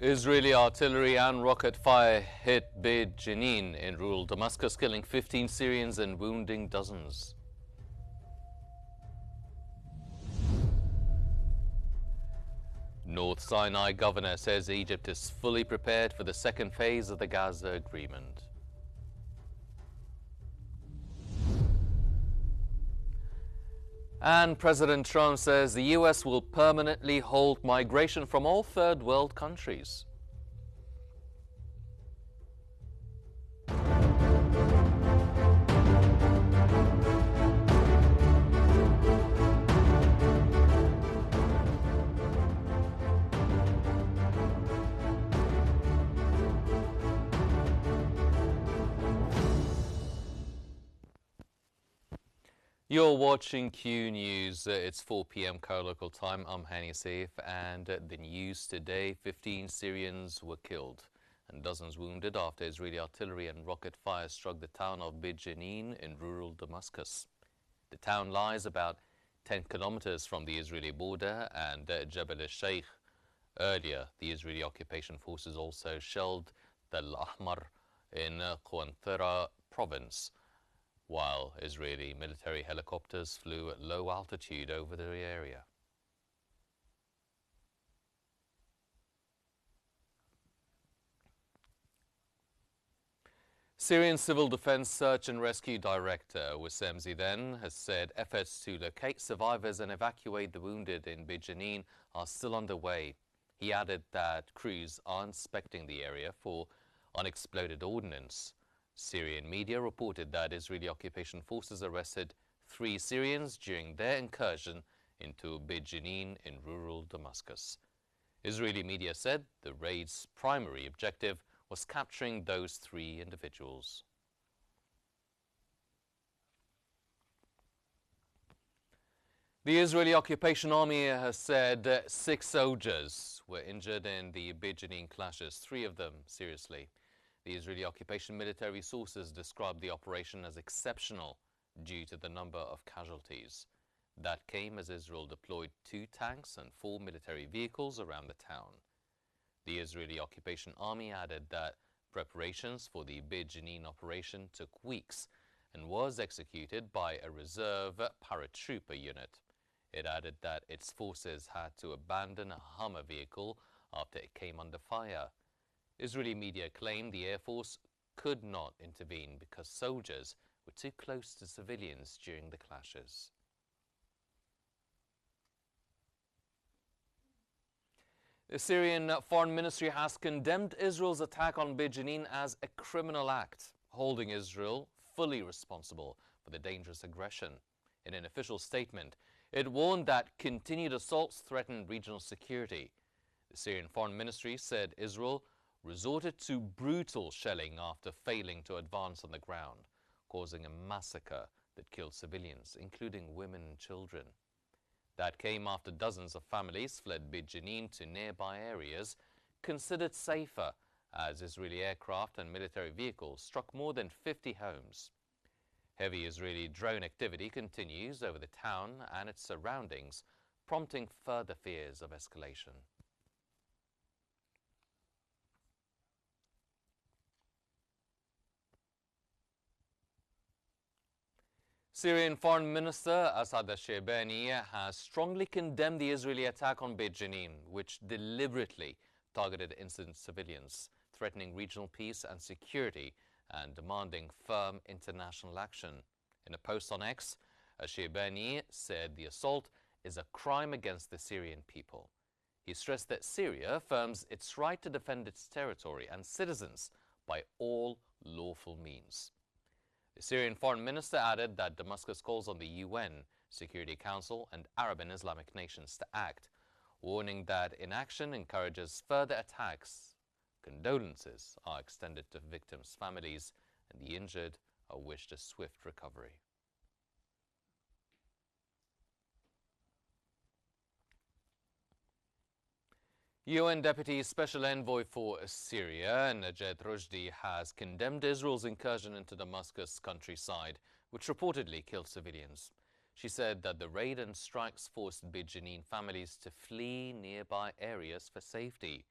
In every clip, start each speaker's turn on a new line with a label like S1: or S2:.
S1: Israeli artillery and rocket fire hit Beit Jenin in rural Damascus, killing 15 Syrians and wounding dozens. North Sinai governor says Egypt is fully prepared for the second phase of the Gaza agreement. And President Trump says the U.S. will permanently hold migration from all third world countries. You're watching Q News. It's 4 p.m. co-local time. I'm Hani Saif, and the news today: 15 Syrians were killed and dozens wounded after Israeli artillery and rocket fire struck the town of Beit Jenin in rural Damascus. The town lies about 10 kilometers from the Israeli border and Jebel al-Sheikh. Earlier, the Israeli occupation forces also shelled the Al-Ahmar in Qnews province, while Israeli military helicopters flew at low altitude over the area. Syrian Civil Defense Search and Rescue Director Wissam Zidane has said efforts to locate survivors and evacuate the wounded in Beit Jenin are still underway. He added that crews are inspecting the area for unexploded ordnance. Syrian media reported that Israeli occupation forces arrested 3 Syrians during their incursion into Beit Jenin in rural Damascus. Israeli media said the raid's primary objective was capturing those 3 individuals. The Israeli Occupation Army has said 6 soldiers were injured in the Beit Jenin clashes, 3 of them seriously. The Israeli occupation military sources described the operation as exceptional due to the number of casualties. That came as Israel deployed 2 tanks and 4 military vehicles around the town. The Israeli occupation army added that preparations for the Beit Jenin operation took weeks and was executed by a reserve paratrooper unit. It added that its forces had to abandon a Hummer vehicle after it came under fire. Israeli media claimed the Air Force could not intervene because soldiers were too close to civilians during the clashes. The Syrian Foreign Ministry has condemned Israel's attack on Beit Jenin as a criminal act, holding Israel fully responsible for the dangerous aggression. In an official statement, it warned that continued assaults threaten regional security. The Syrian Foreign Ministry said Israel resorted to brutal shelling after failing to advance on the ground, causing a massacre that killed civilians, including women and children. That came after dozens of families fled Beit Jenin to nearby areas considered safer as Israeli aircraft and military vehicles struck more than 50 homes. Heavy Israeli drone activity continues over the town and its surroundings, prompting further fears of escalation. Syrian Foreign Minister Asad al-Shaybani has strongly condemned the Israeli attack on Beit Jenin, which deliberately targeted innocent civilians, threatening regional peace and security and demanding firm international action. In a post on X, al-Shaybani said the assault is a crime against the Syrian people. He stressed that Syria affirms its right to defend its territory and citizens by all lawful means. The Syrian Foreign Minister added that Damascus calls on the UN, Security Council and Arab and Islamic nations to act, warning that inaction encourages further attacks. Condolences are extended to victims' families and the injured are wished a swift recovery. UN Deputy Special Envoy for Syria, Najat Rushdie, has condemned Israel's incursion into Damascus countryside, which reportedly killed civilians. She said that the raid and strikes forced Beit Jenin families to flee nearby areas for safety.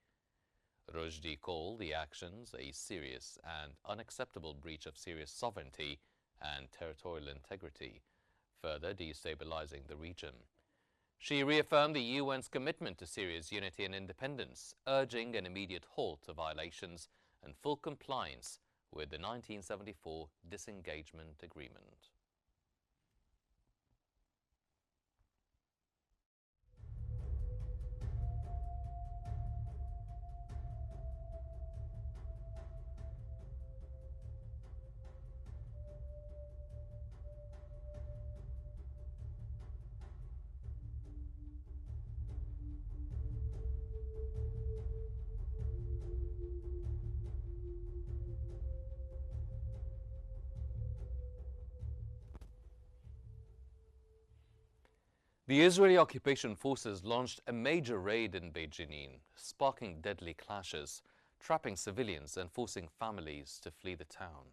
S1: Rushdie called the actions a serious and unacceptable breach of Syria's sovereignty and territorial integrity, further destabilizing the region. She reaffirmed the UN's commitment to Syria's unity and independence, urging an immediate halt to violations and full compliance with the 1974 disengagement agreement. The Israeli occupation forces launched a major raid in Beit Jenin, sparking deadly clashes, trapping civilians and forcing families to flee the town.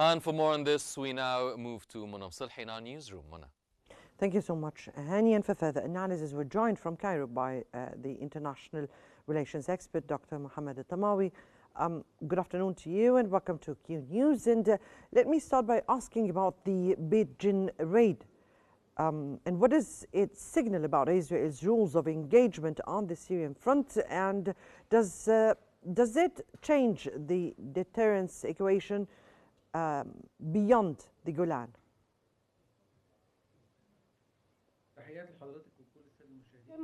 S1: And for more on this, we now move to Mona Msalhi in our newsroom. Mona.
S2: Thank you so much, Hani. And for further analysis, we're joined from Cairo by the international relations expert, Dr. Mohammed Al-Tamawi. Good afternoon to you and welcome to Qnews. And let me start by asking about the Beit Jenin raid. And what does it signal about Israel's rules of engagement on the Syrian front? And does it change the deterrence equation beyond the Golan?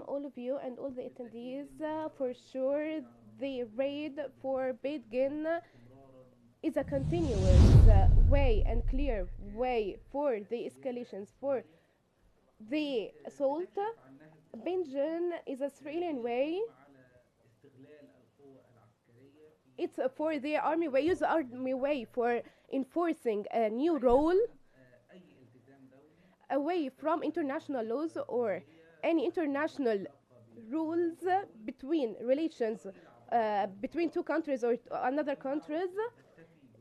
S3: All of you and all the attendees, for sure the raid for Beit Jenin is a continuous way and clear way for the escalations, for the assault. Beit Jenin is a Syrian way. It's for the army way, use the army way for enforcing a new role away from international laws or any international rules between relations between two countries or another countries.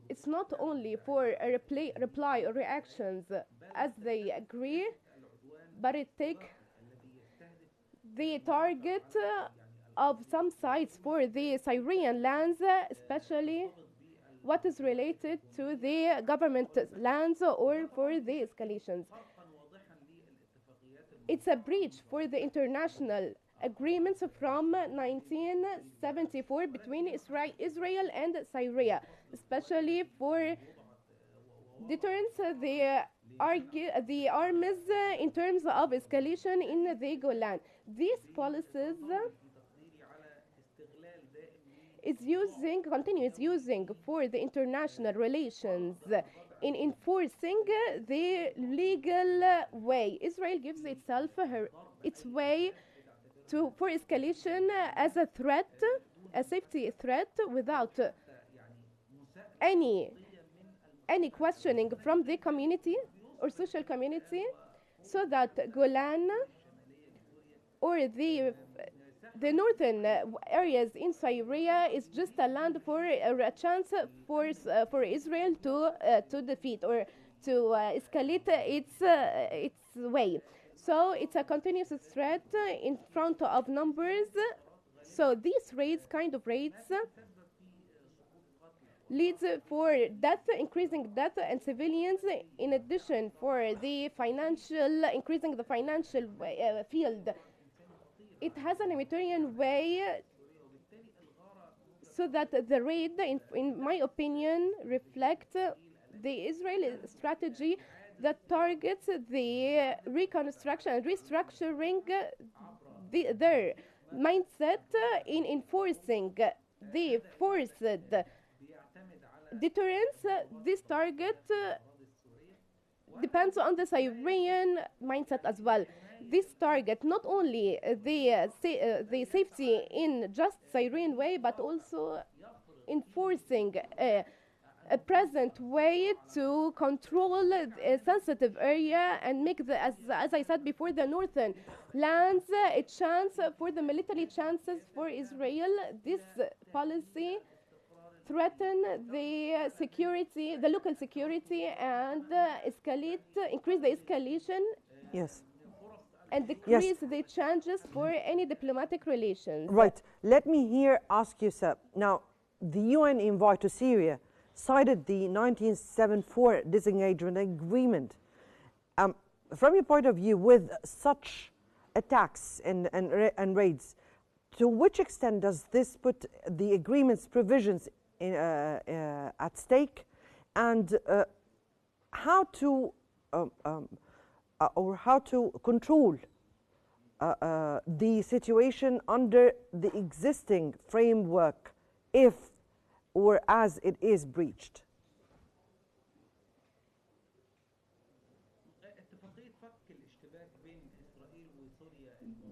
S3: It's not only for a reply or reactions as they agree, but it take the target of some sites for the Syrian lands, especially what is related to the government lands or for the escalations. It's a breach for the international agreements from 1974 between Israel and Syria, especially for deterrence the arms in terms of escalation in the Golan. These policies continues using for the international relations in enforcing the legal way. Israel gives itself its way for escalation as a threat, a safety threat, without any questioning from the community or social community, so that Golan or the the northern areas in Syria is just a land for a chance for Israel to defeat or to escalate its way. So it's a continuous threat in front of numbers. So these raids, kind of raids, leads for death, increasing death and civilians. In addition, for the financial, increasing the financial field, it has an humanitarian way. So that the raid, in my opinion, reflect the Israeli strategy that targets the reconstruction and restructuring their mindset in enforcing the forced deterrence. This target depends on the Syrian mindset as well. This target not only the safety in just Syrian way, but also enforcing a present way to control a sensitive area and make the, as I said before, the northern lands a chance for the military chances for Israel. This policy threaten the security, the local security, and increase the escalation.
S2: Yes.
S3: And decrease the chances for any diplomatic relations.
S2: Right. Let me here ask you, sir. Now, the UN envoy to Syria cited the 1974 disengagement agreement. From your point of view, with such attacks and raids, to which extent does this put the agreement's provisions at stake, and how to control the situation under the existing framework if or as it is breached?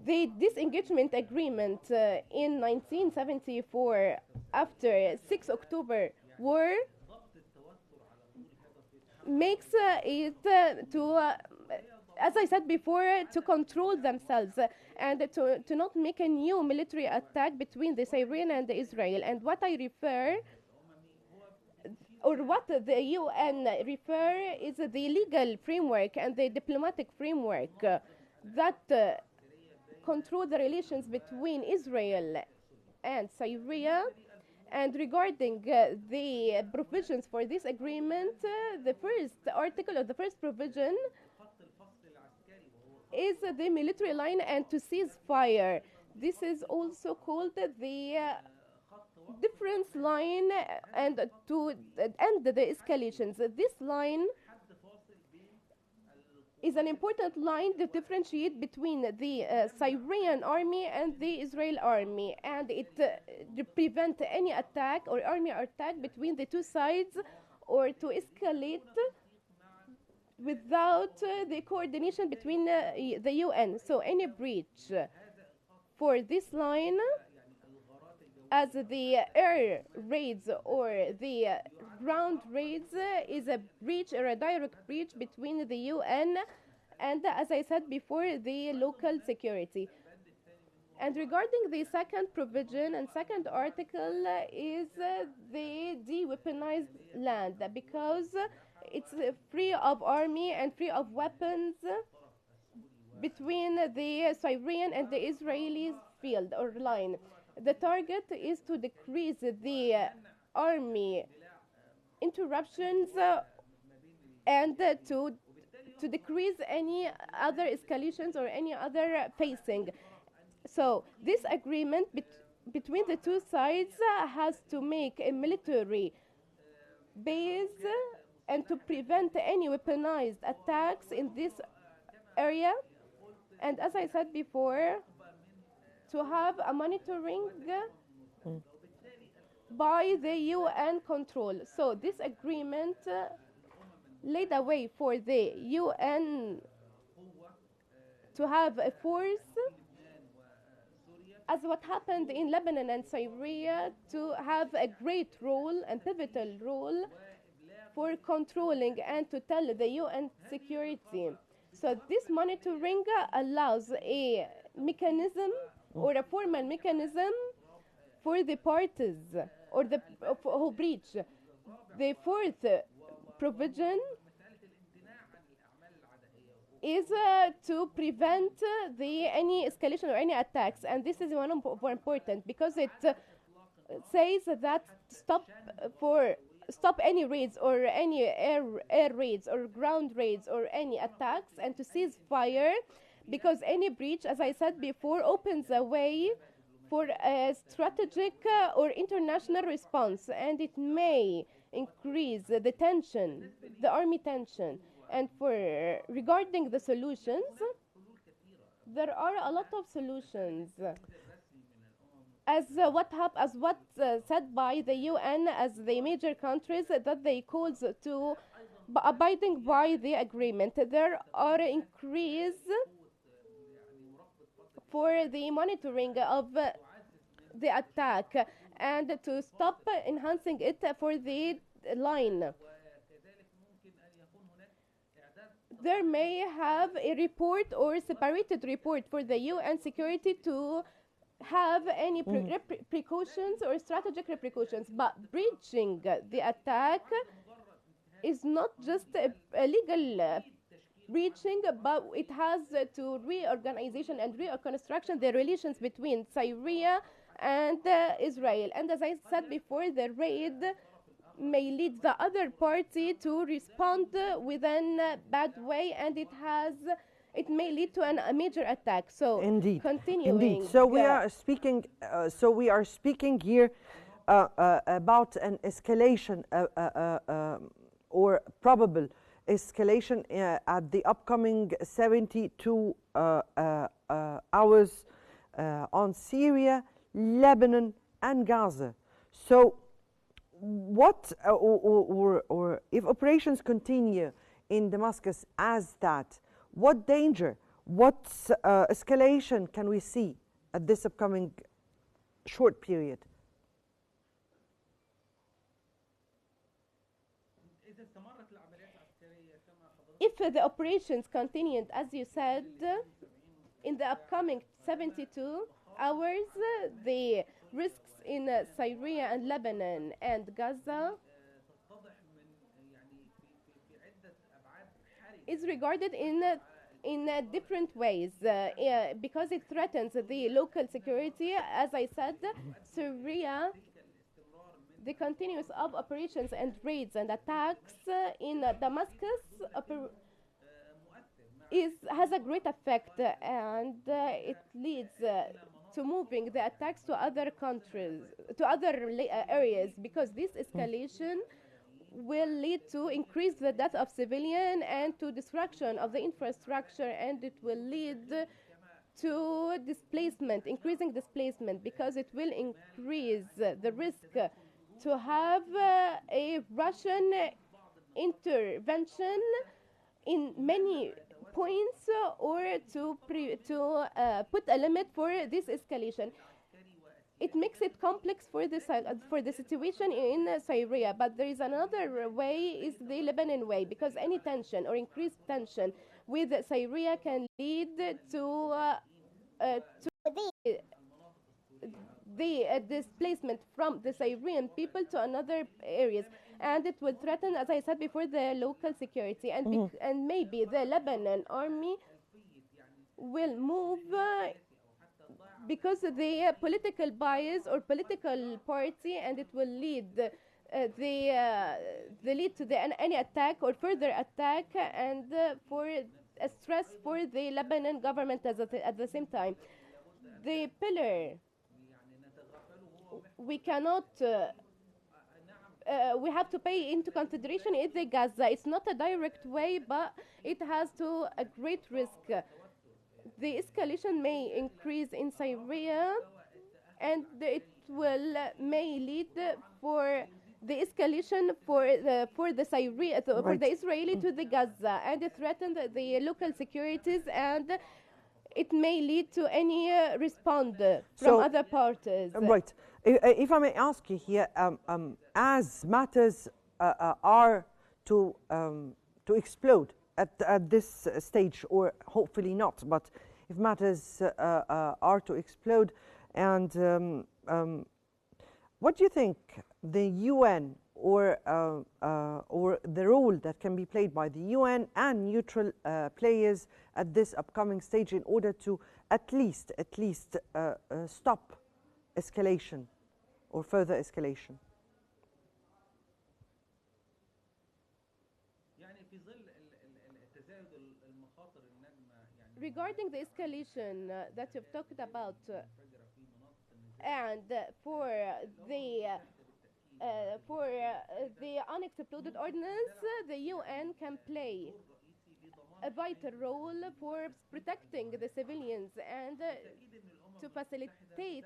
S3: The disengagement agreement in 1974 after 6 October war makes it as I said before, to control themselves and to not make a new military attack between the Syrian and the Israel. And what I refer, or what the UN refer, is the legal framework and the diplomatic framework that control the relations between Israel and Syria. And regarding the provisions for this agreement, the first article or the first provision is the military line and to cease fire. This is also called the difference line and to end the escalations. This line is an important line to differentiate between the Syrian army and the Israel army, and it prevent any attack or army attack between the two sides or to escalate without the coordination between the UN. So any breach for this line, as the air raids or the ground raids, is a breach or a direct breach between the UN and, as I said before, the local security. And regarding the second provision and second article is the de-weaponized land, because it's free of army and free of weapons between the Syrian and the Israeli field or line. The target is to decrease the army interruptions and to decrease any other escalations or any other facing. So this agreement between the two sides has to make a military base and to prevent any weaponized attacks in this area. And as I said before, to have a monitoring by the UN control. So this agreement laid a way for the UN to have a force, as what happened in Lebanon and Syria, to have a great role and pivotal role for controlling and to tell the UN security. So this monitoring allows a mechanism or a formal mechanism for the parties or the who breach. The fourth provision is to prevent any escalation or any attacks, and this is one more important because it says that stop any raids or any air raids or ground raids or any attacks, and to cease fire, because any breach, as I said before, opens a way for a strategic or international response, and it may increase the tension, the army tension. And regarding the solutions, there are a lot of solutions. As what said by the UN as the major countries that they call to abiding by the agreement. There are increase for the monitoring of the attack and to stop enhancing it for the line. There may have a report or separated report for the UN security to have any precautions or strategic repercussions, but breaching the attack is not just a legal breaching, but it has to reorganization and reconstruction the relations between Syria and Israel. And as I said before, the raid may lead the other party to respond within a bad way, and it may lead to a major attack. So
S2: indeed,
S3: continuing.
S2: Indeed. So we are speaking. Here about an escalation or probable escalation at the upcoming 72 hours on Syria, Lebanon, and Gaza. So, what or if operations continue in Damascus as that, what danger, what escalation can we see at this upcoming short period?
S3: If the operations continued, as you said, in the upcoming 72 hours, the risks in Syria and Lebanon and Gaza is regarded in different ways because it threatens the local security. As I said, Syria, the continuous of operations and raids and attacks in Damascus has a great effect, and it leads to moving the attacks to other countries, to other areas, because this escalation will lead to increase the death of civilian and to destruction of the infrastructure, and it will lead to displacement, increasing displacement, because it will increase the risk to have a Russian intervention in many points or to put a limit for this escalation. It makes it complex for the situation in Syria, but there is another way, is the Lebanon way, because any tension or increased tension with Syria can lead to the displacement from the Syrian people to another areas, and it will threaten, as I said before, the local security, and and maybe the Lebanon army will move because the political bias or political party, and it will lead to any attack or further attack, and for a stress for the Lebanon government at the same time. The pillar, we cannot we have to pay into consideration is the Gaza. It's not a direct way, but it has to a great risk. The escalation may increase in Syria, and it will may lead for the escalation for the Syria for the Israeli to the Gaza, and it threatens the local securities, and it may lead to any response from other parties.
S2: Right. If I may ask you here, as matters are to explode at this stage, or hopefully not, but if matters are to explode. And what do you think the UN or the role that can be played by the UN and neutral players at this upcoming stage in order to at least stop escalation or further escalation?
S3: Regarding the escalation that you've talked about, and for the unexploded ordnance, the UN can play a vital role for protecting the civilians and to facilitate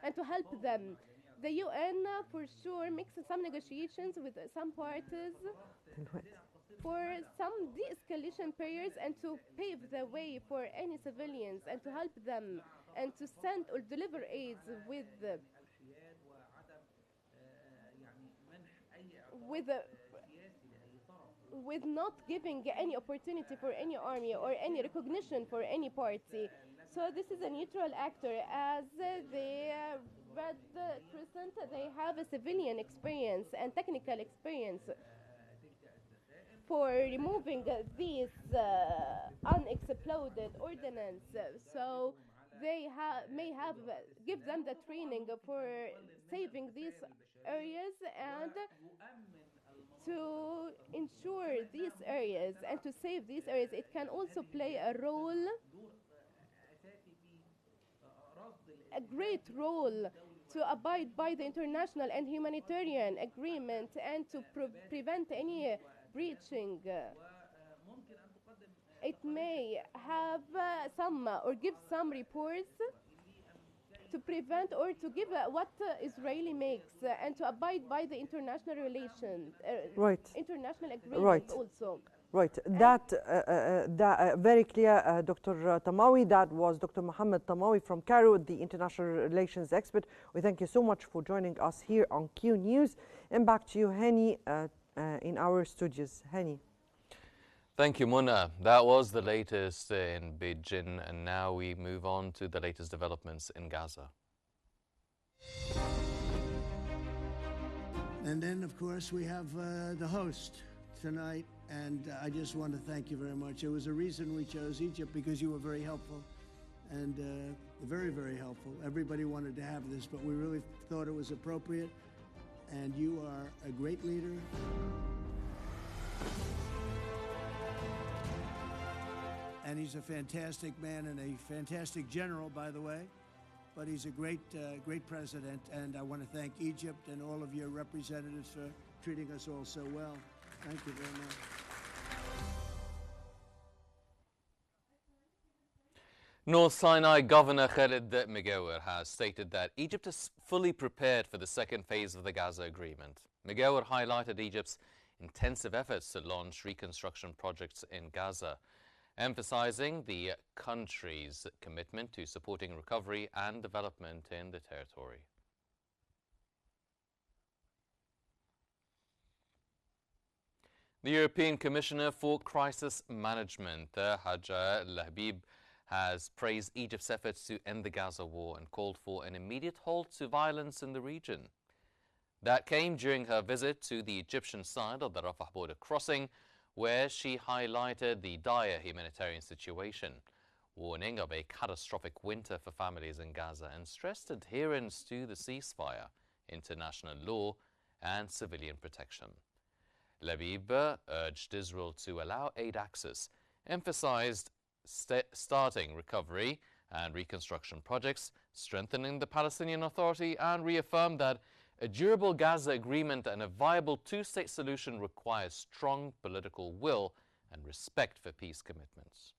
S3: and to help them. The UN for sure makes some negotiations with some parties for some de-escalation periods and to pave the way for any civilians and to help them and to send or deliver aids with not giving any opportunity for any army or any recognition for any party. So this is a neutral actor. As the Red Crescent, they have a civilian experience and technical experience for removing these unexploded ordnance. So they may have give them the training for saving these areas and to ensure these areas and to save these areas. It can also play a role, a great role, to abide by the international and humanitarian agreement and to prevent any breaching. It may have some or give some reports to prevent or to give what Israeli makes and to abide by the international relations, international agreement also.
S2: Right, that very clear, Dr. Tamawi. That was Dr. Mohammed Tamawi from Cairo, the international relations expert. We thank you so much for joining us here on Q News. And back to you, Hani, in our studios. Hani.
S1: Thank you, Muna. That was the latest in Beijing, and now we move on to the latest developments in Gaza.
S4: And then, of course, we have the host tonight, and I just want to thank you very much. It was a reason we chose Egypt, because you were very helpful, and very, very helpful. Everybody wanted to have this, but we really thought it was appropriate, and you are a great leader. And he's a fantastic man and a fantastic general, by the way. But he's a great president, and I want to thank Egypt and all of your representatives for treating us all so well. Thank you very much.
S1: North Sinai Governor Khalid Megawer has stated that Egypt is fully prepared for the second phase of the Gaza agreement. Megawer highlighted Egypt's intensive efforts to launch reconstruction projects in Gaza, emphasizing the country's commitment to supporting recovery and development in the territory. The European Commissioner for Crisis Management, Haja Al-Habib, has praised Egypt's efforts to end the Gaza war and called for an immediate halt to violence in the region. That came during her visit to the Egyptian side of the Rafah border crossing, where she highlighted the dire humanitarian situation, warning of a catastrophic winter for families in Gaza, and stressed adherence to the ceasefire, international law, and civilian protection. Labib urged Israel to allow aid access, emphasized starting recovery and reconstruction projects, strengthening the Palestinian Authority, and reaffirmed that a durable Gaza agreement and a viable two-state solution requires strong political will and respect for peace commitments.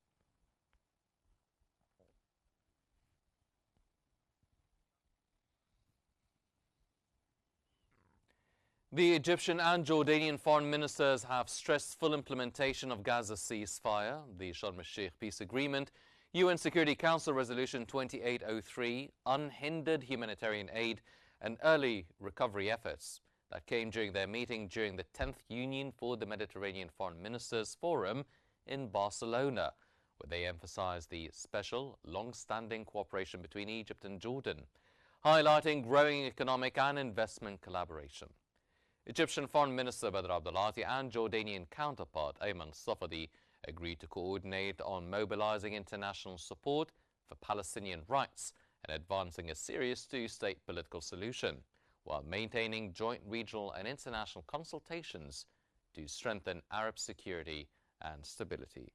S1: The Egyptian and Jordanian foreign ministers have stressed full implementation of Gaza's ceasefire, the Sharm el-Sheikh peace agreement, UN Security Council Resolution 2803, unhindered humanitarian aid, and early recovery efforts. That came during their meeting during the 10th Union for the Mediterranean Foreign Ministers Forum in Barcelona, where they emphasized the special, long-standing cooperation between Egypt and Jordan, highlighting growing economic and investment collaboration. Egyptian Foreign Minister Badr Abdulati and Jordanian counterpart Ayman Safadi agreed to coordinate on mobilizing international support for Palestinian rights and advancing a serious two-state political solution, while maintaining joint regional and international consultations to strengthen Arab security and stability.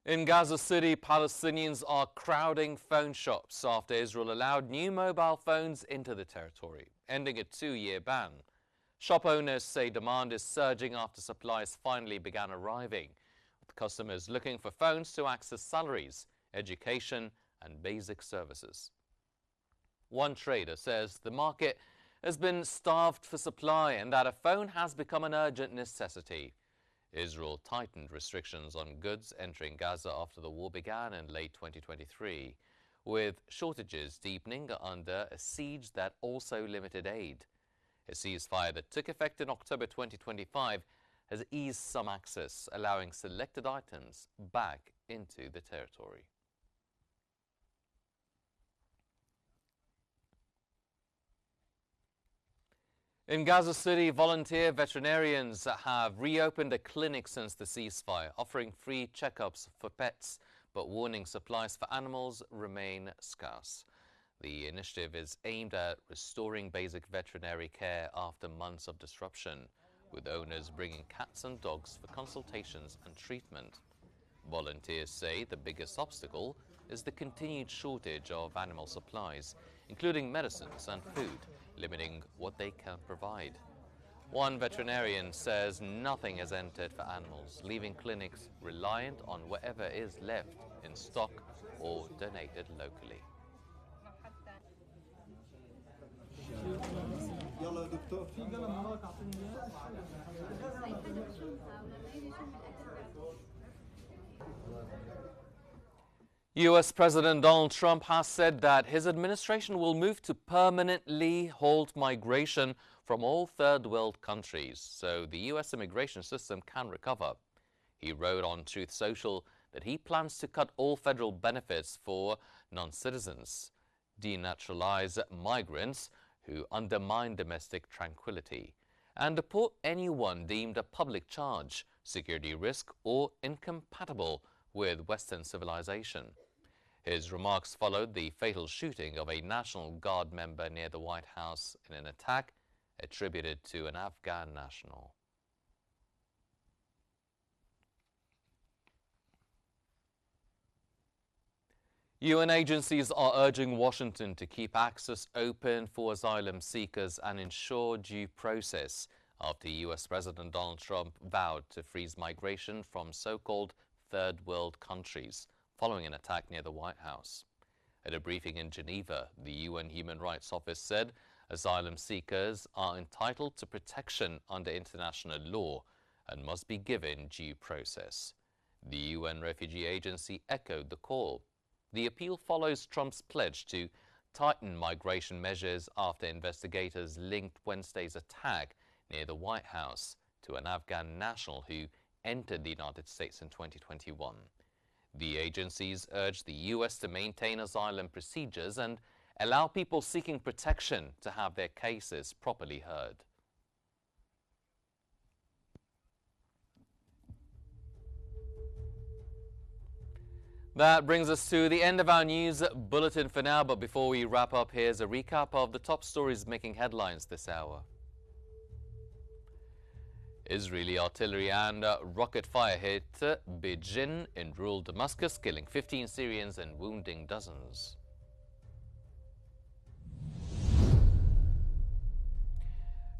S1: In Gaza City, Palestinians are crowding phone shops after Israel allowed new mobile phones into the territory, ending a 2-year ban. Shop owners say demand is surging after supplies finally began arriving, with customers looking for phones to access salaries, education, and basic services. One trader says the market has been starved for supply and that a phone has become an urgent necessity. Israel tightened restrictions on goods entering Gaza after the war began in late 2023, with shortages deepening under a siege that also limited aid. A ceasefire that took effect in October 2025 has eased some access, allowing selected items back into the territory. In Gaza City, volunteer veterinarians have reopened a clinic since the ceasefire, offering free checkups for pets, but warning supplies for animals remain scarce. The initiative is aimed at restoring basic veterinary care after months of disruption, with owners bringing cats and dogs for consultations and treatment. Volunteers say the biggest obstacle is the continued shortage of animal supplies, including medicines and food, limiting what they can provide. One veterinarian says nothing has entered for animals, leaving clinics reliant on whatever is left in stock or donated locally. U.S. President Donald Trump has said that his administration will move to permanently halt migration from all third world countries so the U.S. immigration system can recover. He wrote on Truth Social that he plans to cut all federal benefits for non-citizens, denaturalize migrants who undermine domestic tranquility, and deport anyone deemed a public charge, security risk, or incompatible with Western civilization. His remarks followed the fatal shooting of a National Guard member near the White House in an attack attributed to an Afghan national. UN agencies are urging Washington to keep access open for asylum seekers and ensure due process after U.S. President Donald Trump vowed to freeze migration from so-called third world countries following an attack near the White House. At a briefing in Geneva, the UN Human Rights Office said asylum seekers are entitled to protection under international law and must be given due process. The UN Refugee Agency echoed the call. The appeal follows Trump's pledge to tighten migration measures after investigators linked Wednesday's attack near the White House to an Afghan national who entered the United States in 2021. The agencies urged the U.S. to maintain asylum procedures and allow people seeking protection to have their cases properly heard. That brings us to the end of our news bulletin for now, but before we wrap up, here's a recap of the top stories making headlines this hour. Israeli artillery and rocket fire hit Bulletin in rural Damascus, killing 15 Syrians and wounding dozens.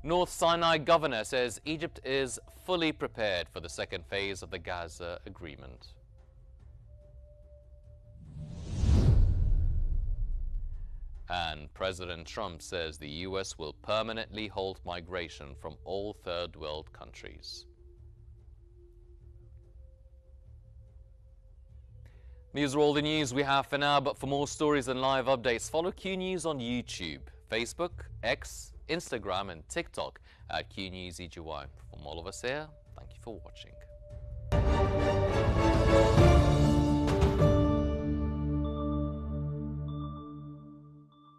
S1: North Sinai governor says Egypt is fully prepared for the second phase of the Gaza agreement. And President Trump says the U.S. will permanently halt migration from all third world countries. These are all the news we have for now, but for more stories and live updates, follow Q News on YouTube, Facebook, X, Instagram and TikTok at QNewsEGY. From all of us here, thank you for watching.